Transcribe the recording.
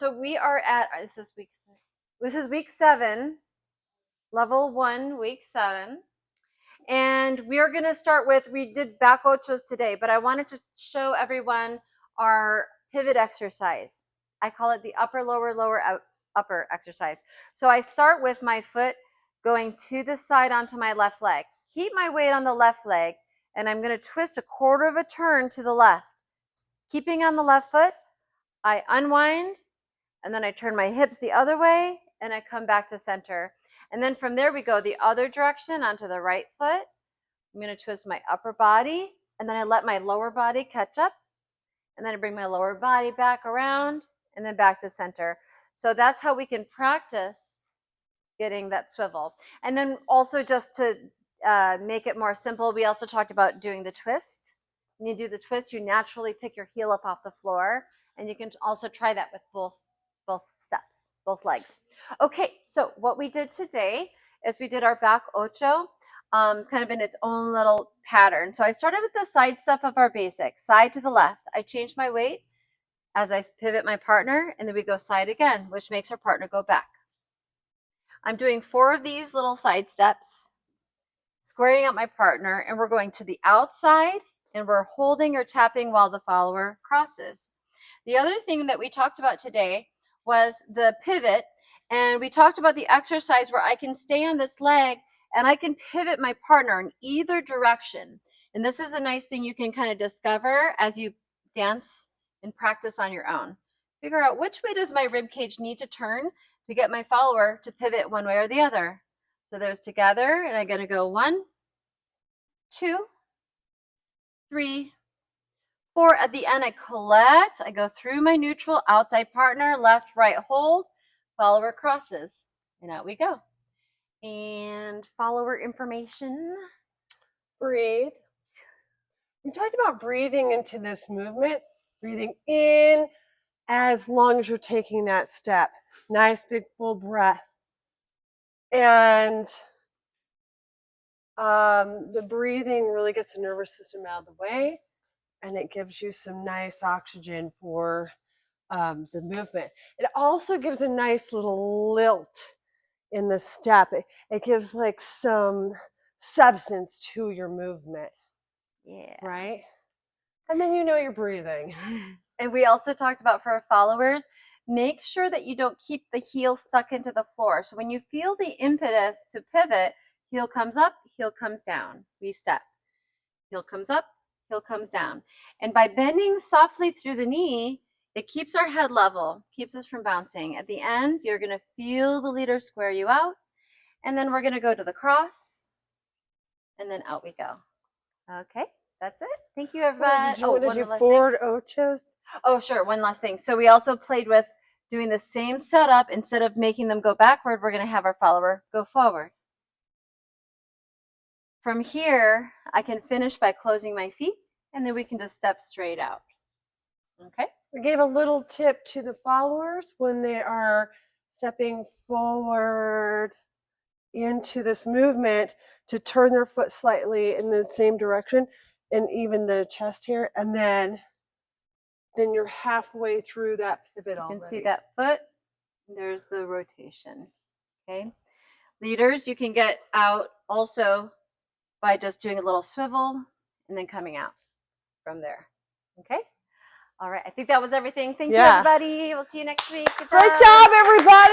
So we are at, this is week 7, level 1, week 7. And we are going to start with, we did back ochos today, but I wanted to show everyone our pivot exercise. I call it the upper, lower, lower, upper exercise. So I start with my foot going to the side onto my left leg. Keep my weight on the left leg, and I'm going to twist a quarter of a turn to the left. Keeping on the left foot, I unwind, and then I turn my hips the other way, and I come back to center. And then from there, we go the other direction onto the right foot. I'm going to twist my upper body, and then I let my lower body catch up, and then I bring my lower body back around, and then back to center. So that's how we can practice getting that swivel. And then also, just to make it more simple, we also talked about doing the twist. When you do the twist, you naturally pick your heel up off the floor, and you can also try that with both steps, both legs. Okay, so what we did today is we did our back ocho, kind of in its own little pattern. So I started with the side step of our basic, side to the left. I changed my weight as I pivot my partner, and then we go side again, which makes our partner go back. I'm doing 4 of these little side steps, squaring up my partner, and we're going to the outside, and we're holding or tapping while the follower crosses. The other thing that we talked about today was the pivot, and we talked about the exercise where I can stay on this leg and I can pivot my partner in either direction. And this is a nice thing you can kind of discover as you dance and practice on your own. Figure out which way does my rib cage need to turn to get my follower to pivot one way or the other. So there's together, and I'm going to go 1, 2, 3, 4. At the end, I collect. I go through my neutral, outside partner, left, right, hold, follower crosses, and out we go. And follower information. Breathe. We talked about breathing into this movement, breathing in as long as you're taking that step. Nice big full breath. And the breathing really gets the nervous system out of the way, and it gives you some nice oxygen for the movement. It also gives a nice little lilt in the step. It gives like some substance to your movement. Yeah. Right? And then you know you're breathing. And we also talked about, for our followers, make sure that you don't keep the heel stuck into the floor. So when you feel the impetus to pivot, heel comes up, heel comes down. We step. Heel comes up, heel comes down. And by bending softly through the knee, it keeps our head level, keeps us from bouncing. At the end, you're going to feel the leader square you out. And then we're going to go to the cross. And then out we go. Okay, that's it. Thank you, everybody. Did you want to do forward ochos? Oh, sure. One last thing. So we also played with doing the same setup. Instead of making them go backward, we're going to have our follower go forward. From here, I can finish by closing my feet, and then we can just step straight out. Okay? We gave a little tip to the followers when they are stepping forward into this movement to turn their foot slightly in the same direction, and even the chest here, and then you're halfway through that pivot already. You can see that foot. There's the rotation. Okay? Leaders, you can get out also by just doing a little swivel and then coming out from there. Okay? All right. I think that was everything. Thank you, everybody. We'll see you next week. Great job, everybody.